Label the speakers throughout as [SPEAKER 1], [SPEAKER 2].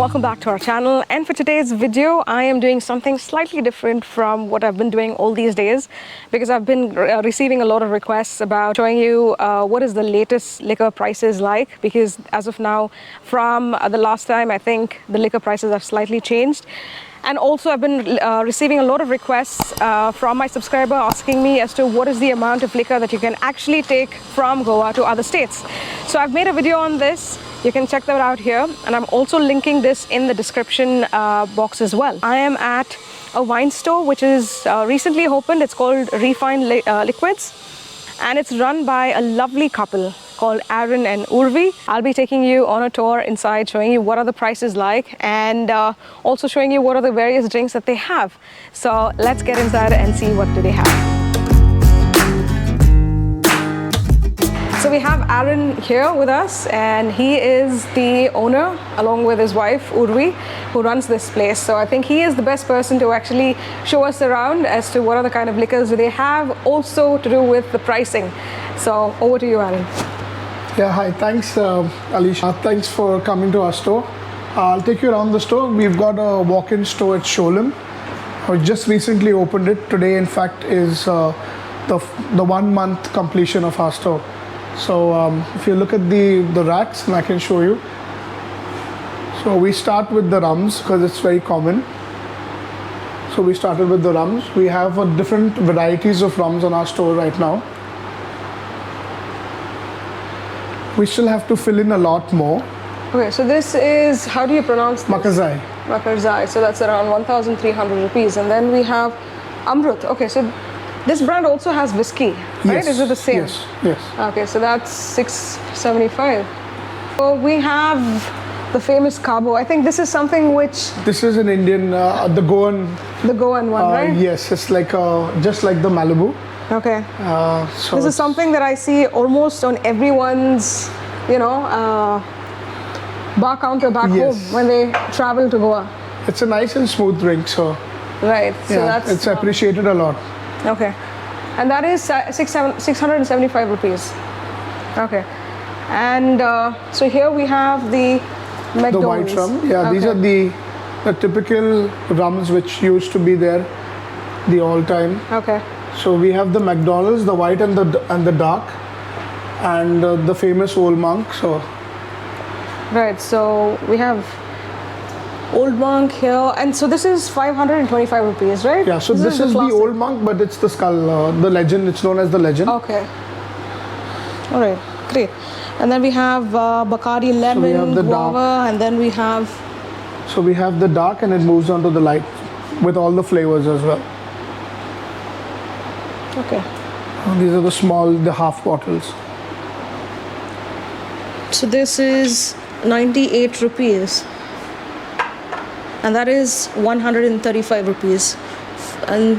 [SPEAKER 1] welcome back to our channel. And for today's video, I am doing something slightly different from what I've been doing all these days, because I've been receiving a lot of requests about showing you what is the latest liquor prices like, because as of now, from the last time, I think the liquor prices have slightly changed. And also I've been receiving a lot of requests from my subscriber asking me as to what is the amount of liquor that you can actually take from Goa to other states. So I've made a video on this. You can check that out here, and I'm also linking this in the description box as well. I am at a wine store which is recently opened. It's called Refined Liquids, and it's run by a lovely couple called Aaron and Urvi. I'll be taking you on a tour inside, showing you what are the prices like, and also showing you what are the various drinks that they have. So let's get inside and see what do they have. So we have Aaron here with us, and he is the owner along with his wife Urvi, who runs this place. So I think he is the best person to actually show us around as to what are the kind of liquors they have, also to do with the pricing. So over to you, Aaron.
[SPEAKER 2] Yeah, hi. Thanks, Alicia. Thanks for coming to our store. I'll take you around the store. We've got a walk-in store at Siolim. We just recently opened it. Today, in fact, is the 1 month completion of our store. So if you look at the racks, and I can show you. So we start with the rums because it's very common. So we started with the rums. We have different varieties of rums on our store right now. We still have to fill in a lot more.
[SPEAKER 1] Okay, so this is, how do you pronounce this?
[SPEAKER 2] Makarzai.
[SPEAKER 1] Makarzai, so that's around 1,300 rupees. And then we have Amrut. Okay, so this brand also has whiskey, right?
[SPEAKER 2] Yes.
[SPEAKER 1] Is it the same?
[SPEAKER 2] Yes, yes.
[SPEAKER 1] Okay, so that's 675. So we have the famous Cabo. I think this is something which...
[SPEAKER 2] This is an Indian, the Goan.
[SPEAKER 1] The Goan one, right?
[SPEAKER 2] Yes, it's like just like the Malibu.
[SPEAKER 1] Okay.
[SPEAKER 2] So
[SPEAKER 1] this is something that I see almost on everyone's, bar counter back home when they travel to Goa.
[SPEAKER 2] It's a nice and smooth drink, so...
[SPEAKER 1] Right, so
[SPEAKER 2] yeah,
[SPEAKER 1] that's...
[SPEAKER 2] it's appreciated a lot.
[SPEAKER 1] Okay. And that is 675 rupees. Okay. And so here we have the McDonald's.
[SPEAKER 2] The white rum. Yeah,
[SPEAKER 1] okay.
[SPEAKER 2] These are the typical rums which used to be there the all time.
[SPEAKER 1] Okay.
[SPEAKER 2] So we have the McDonald's, the white and the dark, and the famous Old Monk. So
[SPEAKER 1] right. So we have Old Monk here, and so this is 525 rupees, right?
[SPEAKER 2] Yeah. So this is the Old Monk, but it's the skull, the legend. It's known as the legend.
[SPEAKER 1] Okay. All right. Great. And then we have Bacardi lemon,
[SPEAKER 2] so we have the
[SPEAKER 1] guava,
[SPEAKER 2] dark.
[SPEAKER 1] and then we have.
[SPEAKER 2] So we have the dark, and it moves on to the light with all the flavors as well.
[SPEAKER 1] Okay.
[SPEAKER 2] These are the small, the half bottles.
[SPEAKER 1] So this is 98 rupees. And that is 135 rupees. And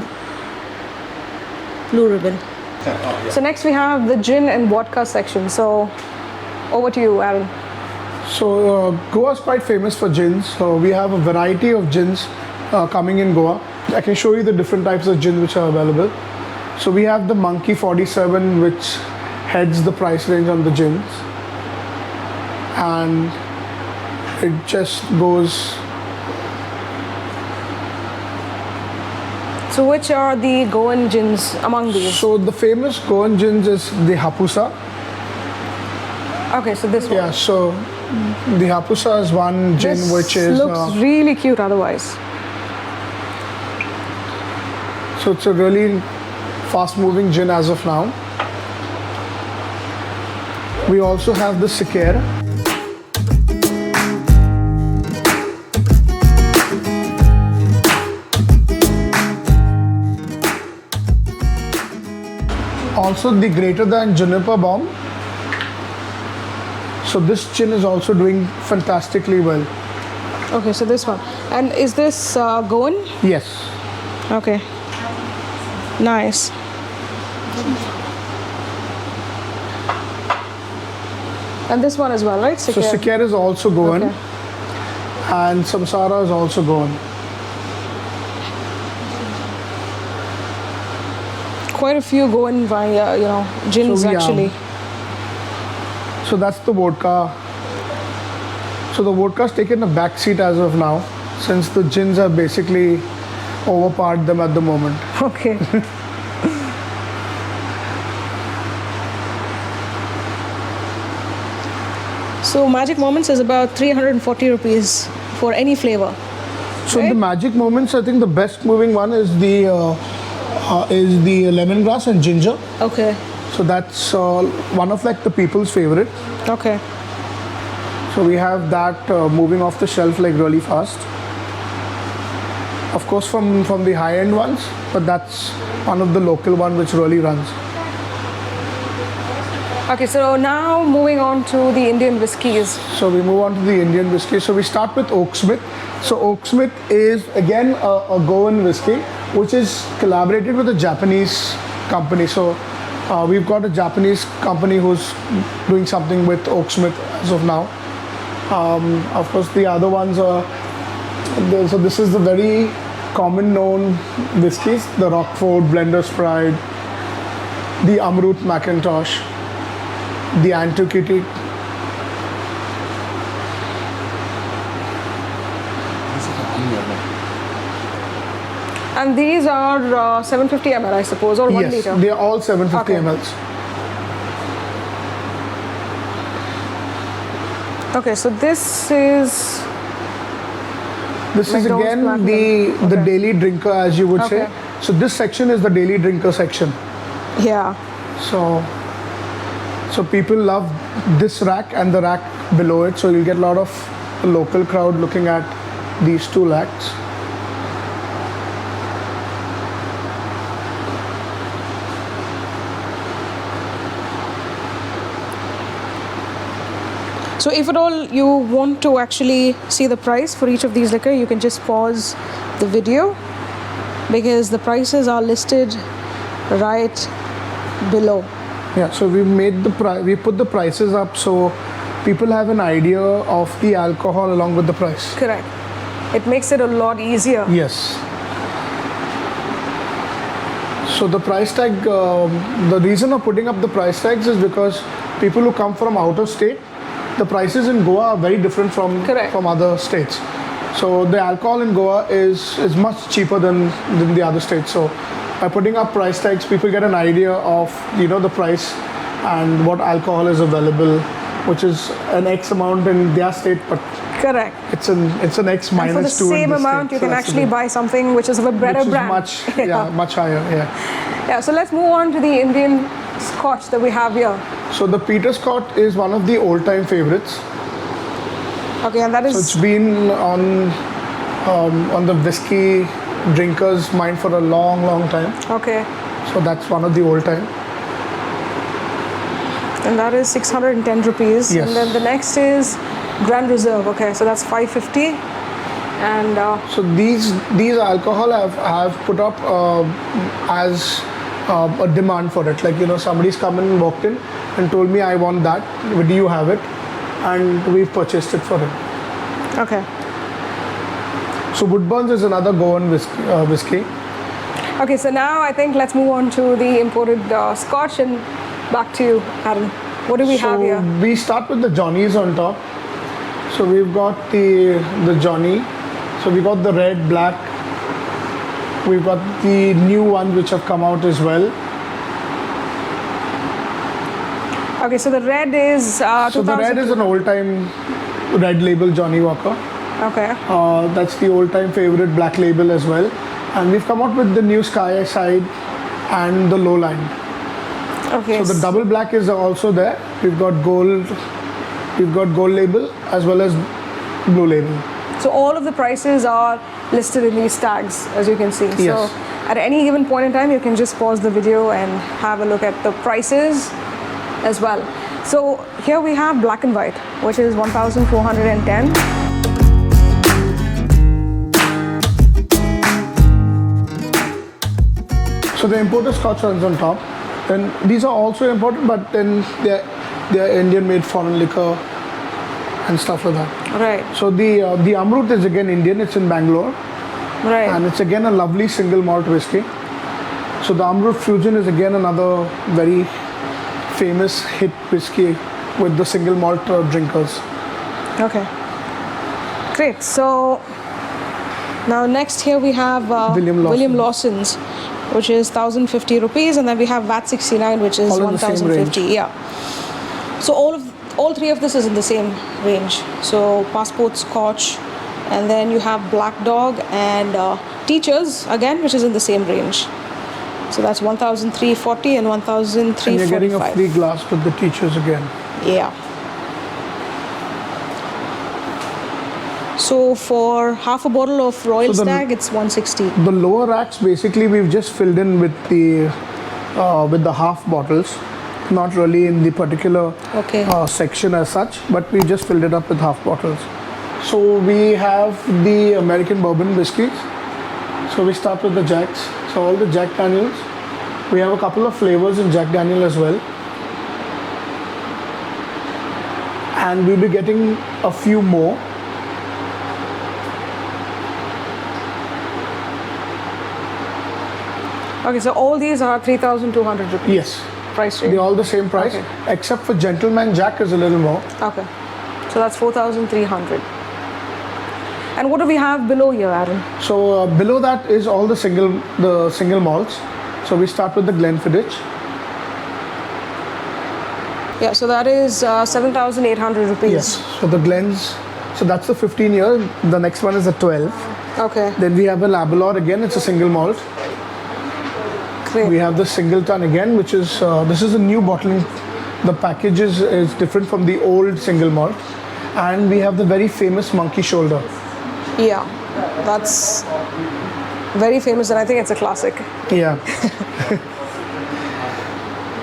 [SPEAKER 1] blue ribbon. So next we have the gin and vodka section. So over to you, Aaron.
[SPEAKER 2] So Goa is quite famous for gins. So we have a variety of gins coming in Goa. I can show you the different types of gin which are available. So we have the Monkey 47, which heads the price range on the gins. And it just goes...
[SPEAKER 1] So which are the Goan gins among these?
[SPEAKER 2] So the famous Goan gins is the Hapusa.
[SPEAKER 1] Okay, so this one.
[SPEAKER 2] Yeah, so the Hapusa is one gin which is...
[SPEAKER 1] looks really cute otherwise.
[SPEAKER 2] So it's a really fast-moving gin as of now. We also have the Sikher. Also the Greater Than Juniper Bomb. So this gin is also doing fantastically well.
[SPEAKER 1] Okay, so this one. And is this Goan?
[SPEAKER 2] Yes.
[SPEAKER 1] Okay. Nice. And this one as well, right?
[SPEAKER 2] Sikher. So Sikher is also Goan.
[SPEAKER 1] Okay.
[SPEAKER 2] And Samsara is also Goan.
[SPEAKER 1] Quite a few Goan, gins
[SPEAKER 2] so
[SPEAKER 1] actually.
[SPEAKER 2] So that's the vodka. So the vodka's taken a back seat as of now, since the gins have basically overpowered them at the moment.
[SPEAKER 1] Okay. So Magic Moments is about 340 rupees for any flavor.
[SPEAKER 2] So
[SPEAKER 1] right?
[SPEAKER 2] the Magic Moments, I think the best moving one is the lemongrass and ginger.
[SPEAKER 1] Okay.
[SPEAKER 2] So that's one of like the people's favorite.
[SPEAKER 1] Okay.
[SPEAKER 2] So we have that moving off the shelf like really fast. Of course from the high-end ones, but that's one of the local one which really runs.
[SPEAKER 1] Okay, so now moving on to the Indian whiskies.
[SPEAKER 2] So we move on to the Indian whiskey. So we start with Oaksmith. So Oaksmith is again a Goan whiskey, which is collaborated with a Japanese company. So we've got a Japanese company who's doing something with Oaksmith as of now. Of course, the other ones are. So this is the very common known whiskies: the Rockford, Blender's Pride, the Amrut Macintosh, the Antiquity.
[SPEAKER 1] And these are 750 ml, I suppose, or 1
[SPEAKER 2] Yes,
[SPEAKER 1] liter?
[SPEAKER 2] they are all 750
[SPEAKER 1] Okay.
[SPEAKER 2] mLs.
[SPEAKER 1] Okay, so this is
[SPEAKER 2] This is
[SPEAKER 1] McDonald's
[SPEAKER 2] again
[SPEAKER 1] Platinum.
[SPEAKER 2] the
[SPEAKER 1] Okay.
[SPEAKER 2] daily drinker, as you would say.
[SPEAKER 1] Okay.
[SPEAKER 2] So this section is the daily drinker section.
[SPEAKER 1] yeah.
[SPEAKER 2] So people love this rack and the rack below it. So you'll get a lot of the local crowd looking at these two racks.
[SPEAKER 1] So if at all you want to actually see the price for each of these liquor, you can just pause the video because the prices are listed right below.
[SPEAKER 2] Yeah. So we made we put the prices up so people have an idea of the alcohol along with the price.
[SPEAKER 1] Correct. It makes it a lot easier.
[SPEAKER 2] Yes. So the price tag, the reason of putting up the price tags is because people who come from out of state, the prices in Goa are very different
[SPEAKER 1] Correct.
[SPEAKER 2] from other states. So the alcohol in Goa is much cheaper than the other states. So by putting up price tags, people get an idea of the price and what alcohol is available, which is an X amount in their state, but
[SPEAKER 1] Correct.
[SPEAKER 2] it's an X
[SPEAKER 1] And for the
[SPEAKER 2] minus 2 in
[SPEAKER 1] same
[SPEAKER 2] this
[SPEAKER 1] amount,
[SPEAKER 2] state.
[SPEAKER 1] you
[SPEAKER 2] So
[SPEAKER 1] can
[SPEAKER 2] that's the
[SPEAKER 1] actually
[SPEAKER 2] thing.
[SPEAKER 1] buy something which is of a better
[SPEAKER 2] Which is
[SPEAKER 1] brand.
[SPEAKER 2] much higher. Yeah.
[SPEAKER 1] Yeah, so let's move on to the Indian Scotch that we have here.
[SPEAKER 2] So the Peter Scott is one of the old-time favorites.
[SPEAKER 1] Okay, and that
[SPEAKER 2] So it's
[SPEAKER 1] is
[SPEAKER 2] been on the whiskey drinkers' mind for a long time.
[SPEAKER 1] okay,
[SPEAKER 2] So that's one of the old-time.
[SPEAKER 1] and that is 610 rupees.
[SPEAKER 2] Yes.
[SPEAKER 1] And then the next is Grand Reserve. Okay, so that's 550. And
[SPEAKER 2] So these alcohol have put up as a demand for it. Like somebody's come and walked in and told me I want that. Do you have it? And we've purchased it for him.
[SPEAKER 1] okay,
[SPEAKER 2] So Woodburns is another Goan whiskey.
[SPEAKER 1] okay. So now I think let's move on to the imported Scotch, and back to you, Aaron. What do we have here?
[SPEAKER 2] We start with the Johnnies on top. So we've got the Johnny. So we got the red, black. We've got the new ones which have come out as well.
[SPEAKER 1] Okay, so the red is
[SPEAKER 2] So the red is an old-time red label Johnny Walker.
[SPEAKER 1] okay.
[SPEAKER 2] That's the old-time favorite black label as well. And we've come out with the new Sky Side and the Lowline.
[SPEAKER 1] Okay.
[SPEAKER 2] So the double black is also there. We've got gold label as well as blue label.
[SPEAKER 1] So all of the prices are listed in these tags, as you can see.
[SPEAKER 2] Yes.
[SPEAKER 1] So at any given point in time, you can just pause the video and have a look at the prices as well. So here we have black and white, which is 1,410.
[SPEAKER 2] So the imported Scotch runs on top. Then these are also important, but then they're Indian made foreign liquor and stuff like that.
[SPEAKER 1] Right,
[SPEAKER 2] So the Amrut is again Indian. It's in Bangalore,
[SPEAKER 1] right.
[SPEAKER 2] and it's again a lovely single malt whiskey. So the Amrut Fusion is again another very famous hit whiskey with the single malt drinkers.
[SPEAKER 1] Okay. Great. So now next here we have
[SPEAKER 2] William
[SPEAKER 1] Lawson's, which is 1,050 rupees, and then we have VAT 69, which is
[SPEAKER 2] All in the same
[SPEAKER 1] 1,050.
[SPEAKER 2] range.
[SPEAKER 1] Yeah. So all three of this is in the same range. So Passport Scotch, and then you have Black Dog and Teachers again, which is in the same range. So that's 1,340 and 1,345.
[SPEAKER 2] And you're getting a free glass with the Teachers again.
[SPEAKER 1] Yeah. So for half a bottle of Royal Stag, it's 160.
[SPEAKER 2] The lower racks, basically, we've just filled in with the half bottles. Not really in the particular section as such, but we just filled it up with half bottles. So we have the American bourbon whiskeys. So we start with the Jacks. So all the Jack Daniels. We have a couple of flavors in Jack Daniel as well. And we'll be getting a few more.
[SPEAKER 1] Okay, so all these are 3,200 rupees.
[SPEAKER 2] Yes.
[SPEAKER 1] Price range.
[SPEAKER 2] They're all the same price, except for Gentleman Jack is a little more.
[SPEAKER 1] Okay. So that's 4,300. And what do we have below here, Aaron?
[SPEAKER 2] So below that is all the single malts. So we start with the Glenfiddich.
[SPEAKER 1] Yeah, so that is 7,800 rupees.
[SPEAKER 2] Yes. So the Glens, so that's the 15 year. The next one is the 12.
[SPEAKER 1] Okay.
[SPEAKER 2] Then we have a Labrador again. It's a single malt.
[SPEAKER 1] Great.
[SPEAKER 2] We have the Singleton again, which is this is a new bottling. The package is different from the old single malt. And we have the very famous Monkey Shoulder.
[SPEAKER 1] Yeah, that's very famous, and I think it's a classic.
[SPEAKER 2] Yeah.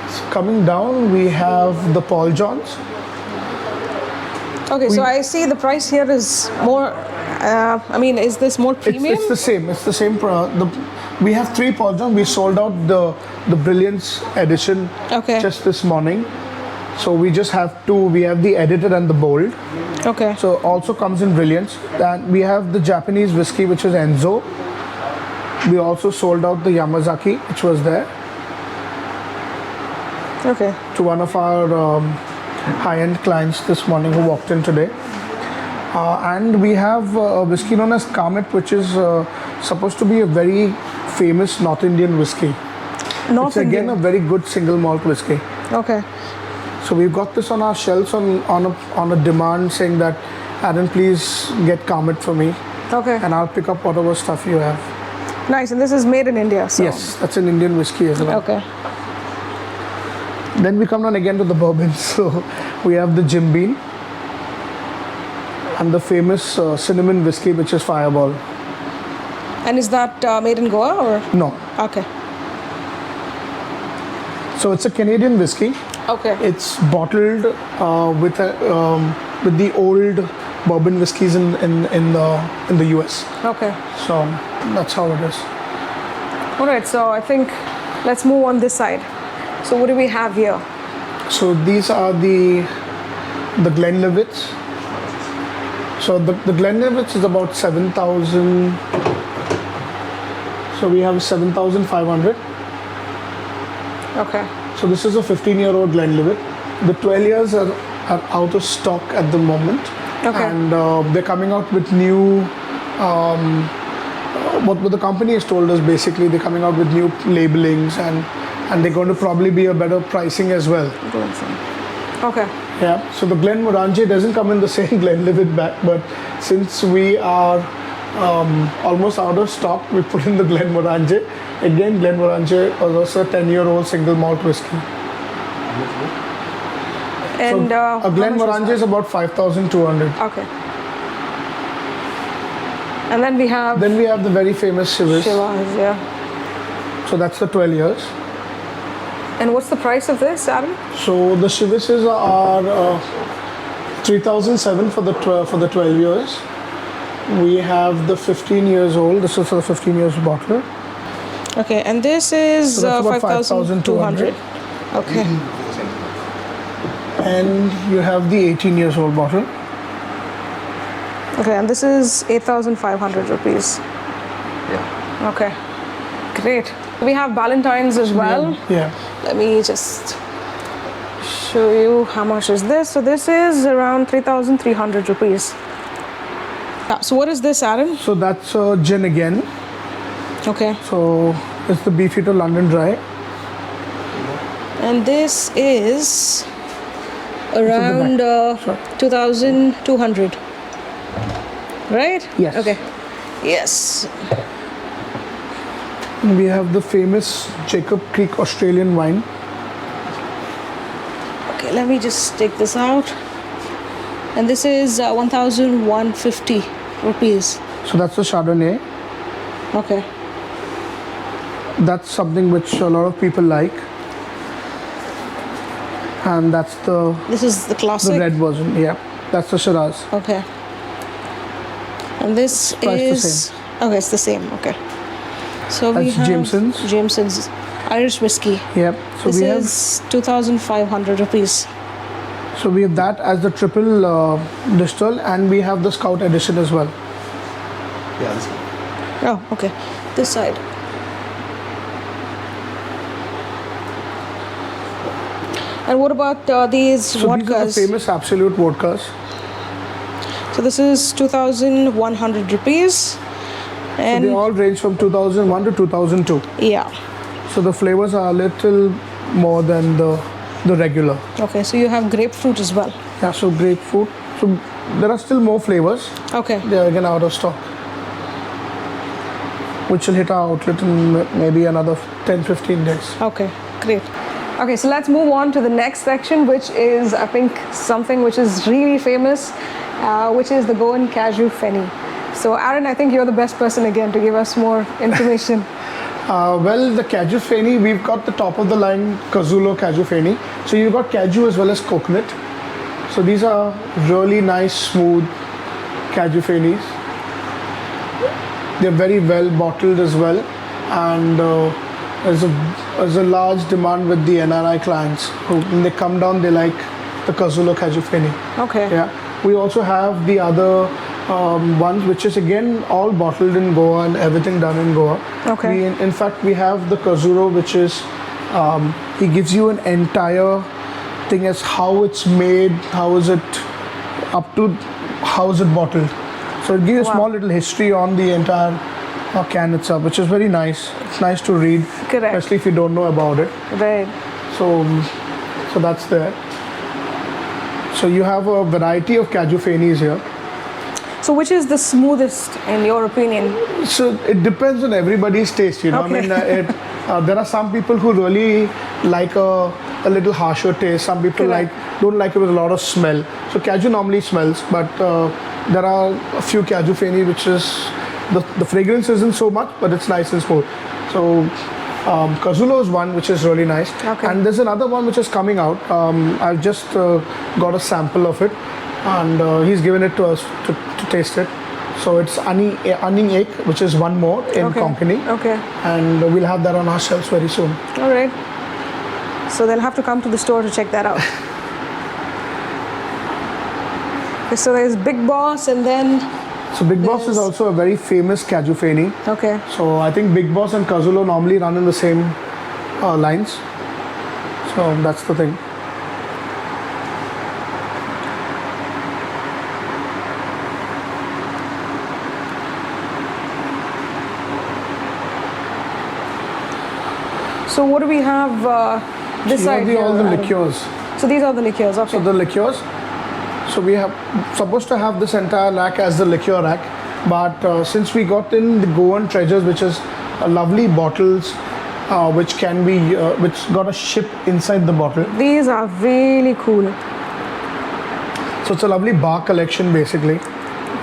[SPEAKER 2] So coming down, we have the Paul Johns.
[SPEAKER 1] Okay, so I see the price here is more. I mean, is this more premium?
[SPEAKER 2] It's the same. It's the same. We have 3 Paul Johns. We sold out the Brilliance edition just this morning. So we just have 2. We have the edited and the bold.
[SPEAKER 1] Okay.
[SPEAKER 2] So also comes in Brilliance. And we have the Japanese whiskey, which is Enzo. We also sold out the Yamazaki, which was there.
[SPEAKER 1] Okay.
[SPEAKER 2] To one of our high-end clients this morning who walked in today. And we have a whiskey known as Kamet, which is supposed to be a very famous North Indian whiskey. It's again a very good single malt whiskey.
[SPEAKER 1] Okay.
[SPEAKER 2] So we've got this on our shelves on a demand, saying that, Aaron, please get Kamet for me.
[SPEAKER 1] Okay.
[SPEAKER 2] And I'll pick up whatever stuff you have.
[SPEAKER 1] Nice, and this is made in India. So.
[SPEAKER 2] Yes, that's an Indian whiskey as well.
[SPEAKER 1] Okay.
[SPEAKER 2] Then we come down again to the bourbons. So we have the Jim Beam and the famous cinnamon whiskey, which is Fireball.
[SPEAKER 1] And is that made in Goa or?
[SPEAKER 2] No.
[SPEAKER 1] Okay.
[SPEAKER 2] So it's a Canadian whiskey.
[SPEAKER 1] Okay.
[SPEAKER 2] It's bottled with the old bourbon whiskeys in the US.
[SPEAKER 1] Okay.
[SPEAKER 2] So that's how it is.
[SPEAKER 1] All right. So I think let's move on this side. So what do we have here?
[SPEAKER 2] So these are the Glenlivets. So the Glenlivets is about 7,000. So we have 7,500.
[SPEAKER 1] Okay.
[SPEAKER 2] So this is a 15-year-old Glenlivet. The 12 years are out of stock at the moment.
[SPEAKER 1] Okay.
[SPEAKER 2] And they're coming out with new. What the company has told us, basically they're coming out with new labelings and they're going to probably be a better pricing as well.
[SPEAKER 1] Okay.
[SPEAKER 2] Yeah. So the Glenmorangie doesn't come in the same Glenlivet bag, but since we are almost out of stock, we put in the Glenmorangie. Again, Glenmorangie was also a 10-year-old single malt whiskey.
[SPEAKER 1] And
[SPEAKER 2] so a Glenmorangie is about 5,200.
[SPEAKER 1] Okay. And then we have
[SPEAKER 2] the very famous Chivas.
[SPEAKER 1] Chivas, yeah.
[SPEAKER 2] So that's the 12 years.
[SPEAKER 1] And what's the price of this, Aaron?
[SPEAKER 2] So the Chivises are 3,007 for the 12 years. We have the 15 years old. This is for the 15 years bottle.
[SPEAKER 1] Okay, and this is
[SPEAKER 2] so
[SPEAKER 1] 5,200. Okay.
[SPEAKER 2] And you have the 18 years old bottle.
[SPEAKER 1] Okay, and this is 8,500 rupees.
[SPEAKER 2] Yeah.
[SPEAKER 1] Okay, great. We have Valentine's as well.
[SPEAKER 2] Yeah.
[SPEAKER 1] Let me just show you how much is this. So this is around 3,300 rupees. So what is this, Aaron?
[SPEAKER 2] So that's gin again.
[SPEAKER 1] Okay.
[SPEAKER 2] So it's the Beefeater London Dry.
[SPEAKER 1] And this is around 2,200. Right?
[SPEAKER 2] Yes.
[SPEAKER 1] Okay. Yes.
[SPEAKER 2] And we have the famous Jacob Creek Australian wine.
[SPEAKER 1] Okay, let me just take this out. And this is 1,150 rupees.
[SPEAKER 2] So that's the Chardonnay.
[SPEAKER 1] Okay.
[SPEAKER 2] That's something which a lot of people like. And that's
[SPEAKER 1] This is the classic.
[SPEAKER 2] the red version. Yeah, that's the Shiraz.
[SPEAKER 1] Okay. And this
[SPEAKER 2] Price the
[SPEAKER 1] is
[SPEAKER 2] same.
[SPEAKER 1] okay. It's the same. Okay. So we
[SPEAKER 2] That's
[SPEAKER 1] have
[SPEAKER 2] Jameson's.
[SPEAKER 1] Jameson's Irish whiskey.
[SPEAKER 2] Yep. So
[SPEAKER 1] This
[SPEAKER 2] we have
[SPEAKER 1] is 2,500 rupees.
[SPEAKER 2] so we have that as the triple distill, and we have the Scout edition as well.
[SPEAKER 3] Yeah, this one.
[SPEAKER 1] Oh, okay. This side. And what about these
[SPEAKER 2] So
[SPEAKER 1] vodkas?
[SPEAKER 2] these are the famous Absolute vodkas.
[SPEAKER 1] So this is 2,100 rupees.
[SPEAKER 2] So
[SPEAKER 1] And
[SPEAKER 2] they all range from 2001 to 2002.
[SPEAKER 1] yeah.
[SPEAKER 2] So the flavors are a little more than the regular.
[SPEAKER 1] Okay, so you have grapefruit as well.
[SPEAKER 2] Yeah, so grapefruit. So there are still more flavors.
[SPEAKER 1] Okay.
[SPEAKER 2] They are again out of stock, which will hit our outlet in maybe another 10-15 days.
[SPEAKER 1] Okay, great. Okay, so let's move on to the next section, which is, I think, something which is really famous, which is the Goan Cashew Feni. So, Aaron, I think you're the best person again to give us more information.
[SPEAKER 2] Well, the Cashew Feni, we've got the top of the line Cazulo Cashew Feni. So you've got cashew as well as coconut. So these are really nice, smooth Cashew Fenis. They're very well bottled as well, and there's a large demand with the NRI clients who, when they come down, they like the Cazulo Cashew Feni.
[SPEAKER 1] Okay.
[SPEAKER 2] Yeah. We also have the other ones, which is again all bottled in Goa and everything done in Goa.
[SPEAKER 1] Okay.
[SPEAKER 2] In fact, we have the Kazuro, which is he gives you an entire thing as how it's made, how is it up to, how is it bottled. So it gives you a
[SPEAKER 1] Wow.
[SPEAKER 2] small little history on the entire can itself, which is very nice. It's nice to read,
[SPEAKER 1] Correct.
[SPEAKER 2] especially if you don't know about it.
[SPEAKER 1] Right.
[SPEAKER 2] So that's there. So you have a variety of Cashew Fenis here.
[SPEAKER 1] So, which is the smoothest in your opinion?
[SPEAKER 2] So it depends on everybody's taste, you know.
[SPEAKER 1] Okay.
[SPEAKER 2] I mean, there are some people who really like a little harsher taste. Some people
[SPEAKER 1] Correct.
[SPEAKER 2] don't like it with a lot of smell. So cashew normally smells, but there are a few Cashew Feni which is the fragrance isn't so much, but it's nice and smooth. So Cazulo is one which is really nice,
[SPEAKER 1] Okay.
[SPEAKER 2] and there's another one which is coming out. I've just got a sample of it, and he's given it to us to taste it. So it's Ani Ek, which is one more in
[SPEAKER 1] Okay.
[SPEAKER 2] Konkani,
[SPEAKER 1] Okay.
[SPEAKER 2] and we'll have that on our shelves very soon.
[SPEAKER 1] All right. So they'll have to come to the store to check that out. Okay, so there's Big Boss, and then
[SPEAKER 2] So Big Boss is
[SPEAKER 1] There's-
[SPEAKER 2] also a very famous Cashew Feni.
[SPEAKER 1] okay.
[SPEAKER 2] So I think Big Boss and Cazulo normally run in the same lines. So that's the thing.
[SPEAKER 1] So what do we have this
[SPEAKER 2] You
[SPEAKER 1] side
[SPEAKER 2] have
[SPEAKER 1] here?
[SPEAKER 2] all the
[SPEAKER 1] Adam?
[SPEAKER 2] liqueurs.
[SPEAKER 1] So these are the liqueurs. Okay.
[SPEAKER 2] So the liqueurs. So we have supposed to have this entire rack as the liqueur rack, but since we got in the Goan treasures, which is lovely bottles, which can be which got a ship inside the bottle.
[SPEAKER 1] These are really cool.
[SPEAKER 2] So it's a lovely bar collection basically.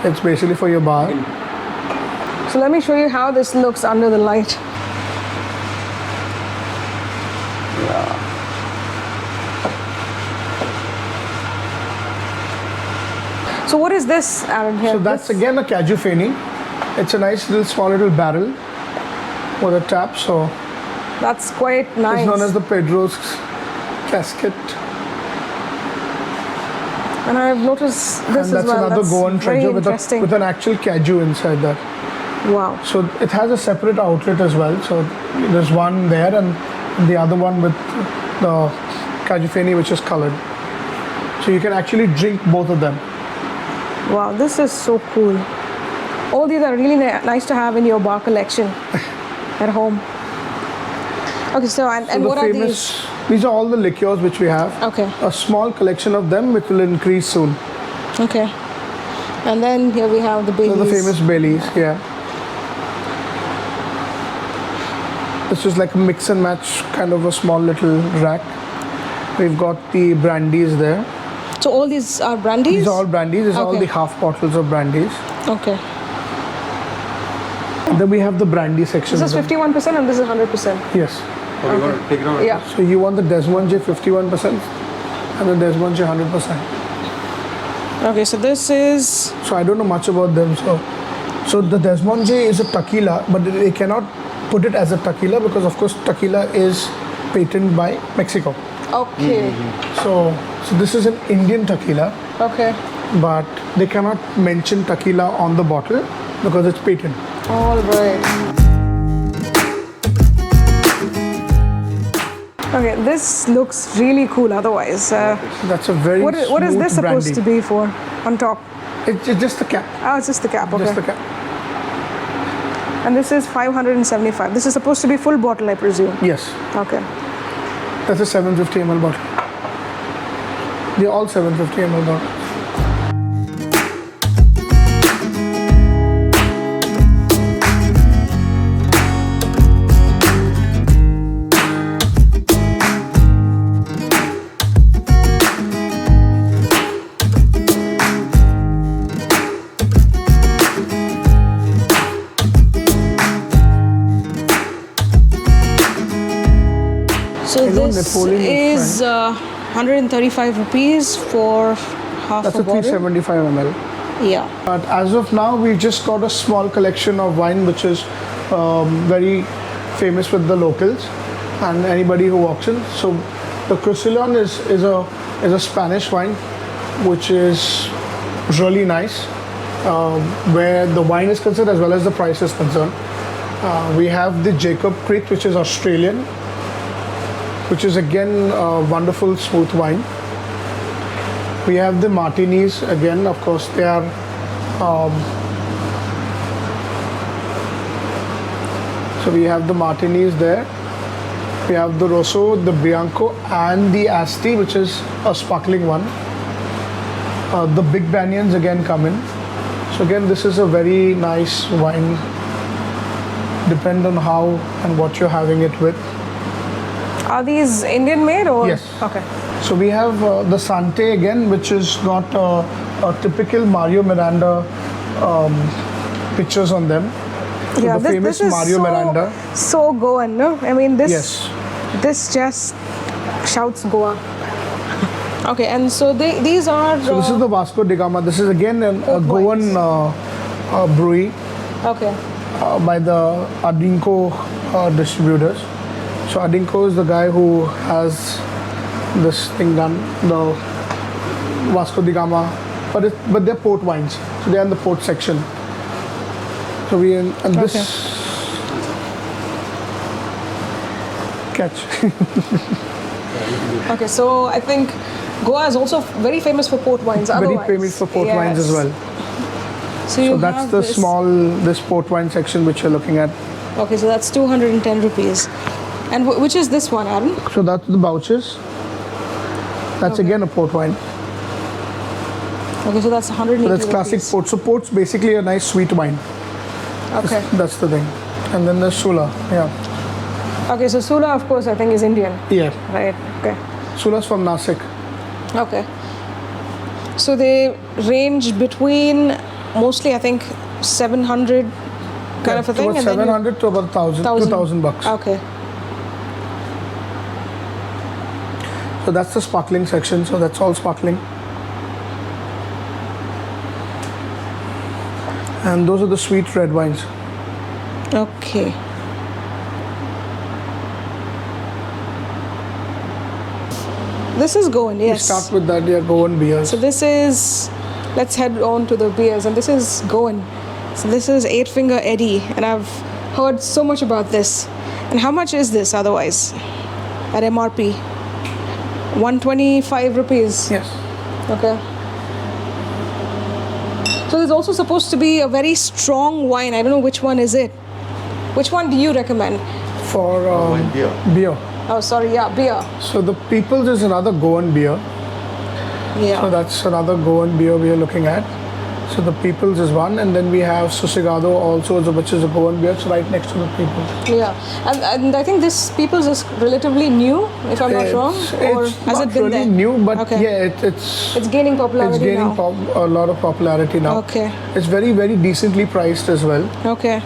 [SPEAKER 2] It's basically for your bar.
[SPEAKER 1] So let me show you how this looks under the light. So what is this, Aaron, here?
[SPEAKER 2] So that's
[SPEAKER 1] This-
[SPEAKER 2] again a Cashew Feni. It's a nice little small little barrel with a tap. So
[SPEAKER 1] That's quite nice.
[SPEAKER 2] it's known as the Pedro's casket.
[SPEAKER 1] And I've noticed this
[SPEAKER 2] And
[SPEAKER 1] as
[SPEAKER 2] that's
[SPEAKER 1] well.
[SPEAKER 2] another
[SPEAKER 1] That's
[SPEAKER 2] Goan
[SPEAKER 1] very
[SPEAKER 2] treasure
[SPEAKER 1] interesting.
[SPEAKER 2] with an actual cashew inside that.
[SPEAKER 1] Wow.
[SPEAKER 2] So it has a separate outlet as well. So there's one there and the other one with the Cashew Feni, which is colored. So you can actually drink both of them.
[SPEAKER 1] Wow, this is so cool. All these are really nice to have in your bar collection at home. Okay, so and
[SPEAKER 2] So
[SPEAKER 1] what are these?
[SPEAKER 2] These are all the liqueurs which we have.
[SPEAKER 1] Okay.
[SPEAKER 2] A small collection of them which will increase soon.
[SPEAKER 1] Okay. And then here we have the Baileys.
[SPEAKER 2] So the famous Baileys, yeah. This is like a mix and match kind of a small little rack. We've got the brandies there.
[SPEAKER 1] So all these are brandies?
[SPEAKER 2] These are all brandies. These are all
[SPEAKER 1] Okay.
[SPEAKER 2] the half bottles of brandies.
[SPEAKER 1] Okay.
[SPEAKER 2] And then we have the brandy section.
[SPEAKER 1] This is 51% and this is 100%.
[SPEAKER 2] Yes.
[SPEAKER 3] Oh, you want to take it on?
[SPEAKER 1] Yeah.
[SPEAKER 2] So you want the Desmond J 51% and the Desmond J 100%.
[SPEAKER 1] Okay, so this is...
[SPEAKER 2] So I don't know much about them. So the Desmond J is a tequila, but they cannot put it as a tequila because of course tequila is patented by Mexico.
[SPEAKER 1] Okay.
[SPEAKER 2] So this is an Indian tequila,
[SPEAKER 1] Okay.
[SPEAKER 2] but they cannot mention tequila on the bottle because it's patent.
[SPEAKER 1] All right. Okay, this looks really cool otherwise.
[SPEAKER 2] That's a very
[SPEAKER 1] What is
[SPEAKER 2] smooth
[SPEAKER 1] this supposed
[SPEAKER 2] brandy.
[SPEAKER 1] to be for on top?
[SPEAKER 2] It's just the cap.
[SPEAKER 1] Oh, it's just the cap, okay.
[SPEAKER 2] Just the cap.
[SPEAKER 1] And this is 575. This is supposed to be full bottle, I presume.
[SPEAKER 2] Yes.
[SPEAKER 1] Okay.
[SPEAKER 2] That's a 750 ml bottle. They're all 750 ml bottles.
[SPEAKER 1] So
[SPEAKER 2] I know
[SPEAKER 1] this
[SPEAKER 2] Napoleon
[SPEAKER 1] is 135 rupees for half
[SPEAKER 2] That's
[SPEAKER 1] a
[SPEAKER 2] a
[SPEAKER 1] bottle.
[SPEAKER 2] 375 ml.
[SPEAKER 1] Yeah.
[SPEAKER 2] But as of now, we've just got a small collection of wine which is very famous with the locals and anybody who walks in. So the Crucillon is a Spanish wine which is really nice where the wine is concerned as well as the price is concerned. We have the Jacob Creek, which is Australian, which is again a wonderful smooth wine. We have the martinis again, of course they are so we have the martinis there. We have the Rosso, the Bianco and the Asti, which is a sparkling one. The Big Banyans again come in. So again this is a very nice wine, depend on how and what you're having it with.
[SPEAKER 1] Are these Indian made or?
[SPEAKER 2] Yes.
[SPEAKER 1] Okay.
[SPEAKER 2] So we have the Sante again, which has got a typical Mario Miranda pictures on them. So
[SPEAKER 1] Yeah,
[SPEAKER 2] the famous
[SPEAKER 1] this is
[SPEAKER 2] Mario Miranda.
[SPEAKER 1] so Goan, no? I mean,
[SPEAKER 2] Yes.
[SPEAKER 1] this just shouts Goa. Okay, and so these are...
[SPEAKER 2] So this is the Vasco De Gama. This is again a
[SPEAKER 1] Port
[SPEAKER 2] Goan brewery
[SPEAKER 1] Okay.
[SPEAKER 2] by the Adinco distributors. So Adinco is the guy who has this thing done, the Vasco De Gama, but they're port wines, so they're in the port section. So we and this catch.
[SPEAKER 1] Okay, so I think Goa is also very famous for port wines.
[SPEAKER 2] Very
[SPEAKER 1] otherwise.
[SPEAKER 2] famous for port wines as
[SPEAKER 1] Yes.
[SPEAKER 2] well.
[SPEAKER 1] So, you
[SPEAKER 2] So that's
[SPEAKER 1] have
[SPEAKER 2] the
[SPEAKER 1] this.
[SPEAKER 2] this port wine section which you're looking at.
[SPEAKER 1] Okay, so that's 210 rupees. And which is this one, Aaron?
[SPEAKER 2] So that's the Bouches. That's again a port wine.
[SPEAKER 1] Okay, so that's 180
[SPEAKER 2] So that's classic
[SPEAKER 1] rupees.
[SPEAKER 2] port. So port's basically a nice sweet wine.
[SPEAKER 1] Okay.
[SPEAKER 2] That's the thing. And then there's Sula. Yeah.
[SPEAKER 1] Okay, so Sula, of course, I think is Indian.
[SPEAKER 2] Yeah.
[SPEAKER 1] Right, okay.
[SPEAKER 2] Sula's from Nasik.
[SPEAKER 1] Okay. So they range between mostly, I think, 700 kind of a thing.
[SPEAKER 2] About
[SPEAKER 1] and then
[SPEAKER 2] 700 to about 1,000, 2,000 bucks.
[SPEAKER 1] Okay.
[SPEAKER 2] So that's the sparkling section. So that's all sparkling. And those are the sweet red wines.
[SPEAKER 1] Okay. This is Goan,
[SPEAKER 2] We
[SPEAKER 1] yes.
[SPEAKER 2] start with that, yeah, Goan Beer.
[SPEAKER 1] So this is, let's head on to the beers, and this is Goan. So this is 8 Finger Eddie, and I've heard so much about this. And how much is this otherwise at MRP? 125 rupees.
[SPEAKER 2] Yes.
[SPEAKER 1] Okay. So there's also supposed to be a very strong wine. I don't know which one is it. Which one do you recommend?
[SPEAKER 2] For
[SPEAKER 3] Wine beer.
[SPEAKER 2] beer.
[SPEAKER 1] Oh, sorry, yeah, beer.
[SPEAKER 2] So the People's is another Goan beer.
[SPEAKER 1] Yeah.
[SPEAKER 2] So that's another Goan beer we are looking at. So the People's is one, and then we have Soares also, which is a Goan beer. It's right next to the People's.
[SPEAKER 1] Yeah, and I think this People's is relatively new, if I'm not wrong, or
[SPEAKER 2] It's
[SPEAKER 1] has
[SPEAKER 2] not
[SPEAKER 1] it been
[SPEAKER 2] really
[SPEAKER 1] there?
[SPEAKER 2] new, but
[SPEAKER 1] Okay.
[SPEAKER 2] yeah, it's
[SPEAKER 1] It's gaining popularity
[SPEAKER 2] it's gaining
[SPEAKER 1] now.
[SPEAKER 2] a lot of popularity now.
[SPEAKER 1] Okay.
[SPEAKER 2] It's very, very decently priced as well.
[SPEAKER 1] Okay.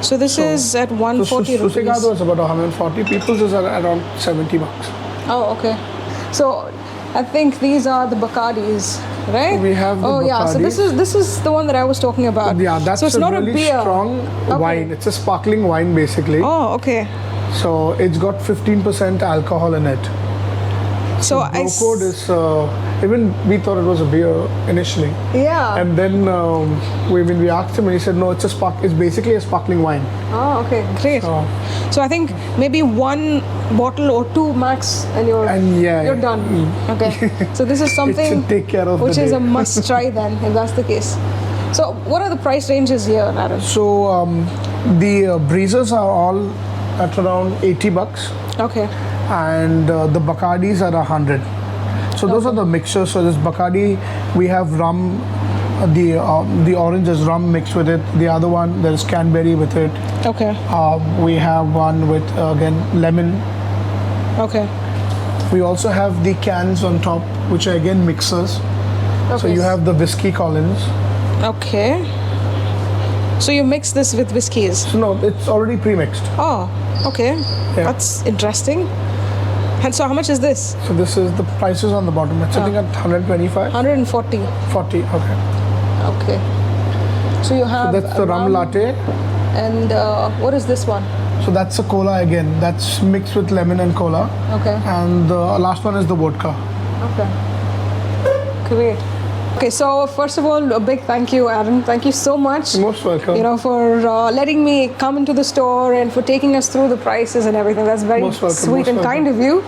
[SPEAKER 1] So this is at
[SPEAKER 2] So
[SPEAKER 1] 140 rupees.
[SPEAKER 2] Soares is about 140. People's is around 70 bucks.
[SPEAKER 1] Oh, okay. So I think these are the Bacardis, right?
[SPEAKER 2] We have the
[SPEAKER 1] Oh yeah. So this is the one that I was talking about.
[SPEAKER 2] Yeah, that's
[SPEAKER 1] so it's
[SPEAKER 2] a
[SPEAKER 1] not
[SPEAKER 2] really
[SPEAKER 1] a beer.
[SPEAKER 2] strong
[SPEAKER 1] Okay.
[SPEAKER 2] wine. It's a sparkling wine basically.
[SPEAKER 1] Oh, okay.
[SPEAKER 2] So it's got 15% alcohol in it.
[SPEAKER 1] So I
[SPEAKER 2] Code is even we thought it was a beer initially,
[SPEAKER 1] yeah.
[SPEAKER 2] and then when we asked him, and he said no, it's basically a sparkling wine.
[SPEAKER 1] Oh, okay, great.
[SPEAKER 2] So,
[SPEAKER 1] So I think maybe one bottle or two max, and you're done. Okay. So this is something
[SPEAKER 2] should take care of the
[SPEAKER 1] which is
[SPEAKER 2] day.
[SPEAKER 1] a must try then, if that's the case. So what are the price ranges here, Aaron?
[SPEAKER 2] So the breezers are all at around 80 bucks,
[SPEAKER 1] Okay.
[SPEAKER 2] and the Bacardis are 100. So those are the mixtures. So this Bacardi, we have rum. The orange is rum mixed with it. The other one, there's cranberry with it.
[SPEAKER 1] Okay.
[SPEAKER 2] We have one with again lemon.
[SPEAKER 1] Okay.
[SPEAKER 2] We also have the cans on top, which are again mixers. So
[SPEAKER 1] Okay.
[SPEAKER 2] you have the whiskey Collins.
[SPEAKER 1] Okay. So you mix this with whiskeys?
[SPEAKER 2] So no, it's already pre-mixed.
[SPEAKER 1] Oh, okay.
[SPEAKER 2] Yeah.
[SPEAKER 1] That's interesting. And so how much is this?
[SPEAKER 2] So this is the prices on the bottom. It's sitting at 125.
[SPEAKER 1] 140.
[SPEAKER 2] 40. Okay.
[SPEAKER 1] Okay. So you have
[SPEAKER 2] So that's the rum latte.
[SPEAKER 1] And what is this one?
[SPEAKER 2] So that's a cola again. That's mixed with lemon and cola.
[SPEAKER 1] Okay.
[SPEAKER 2] And the last one is the vodka.
[SPEAKER 1] Okay. Great. Okay, so first of all, a big thank you, Aaron. Thank you so much.
[SPEAKER 2] You're most welcome.
[SPEAKER 1] You know, for letting me come into the store and for taking us through the prices and everything. That's very
[SPEAKER 2] Most welcome,
[SPEAKER 1] sweet
[SPEAKER 2] most
[SPEAKER 1] and
[SPEAKER 2] welcome.
[SPEAKER 1] kind of you.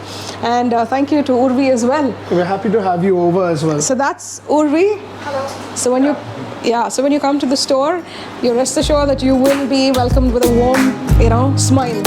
[SPEAKER 1] And thank you to Urvi as well.
[SPEAKER 2] We're happy to have you over as well.
[SPEAKER 1] So that's Urvi. Hello. So when you come to the store, you rest assured that you will be welcomed with a warm, smile.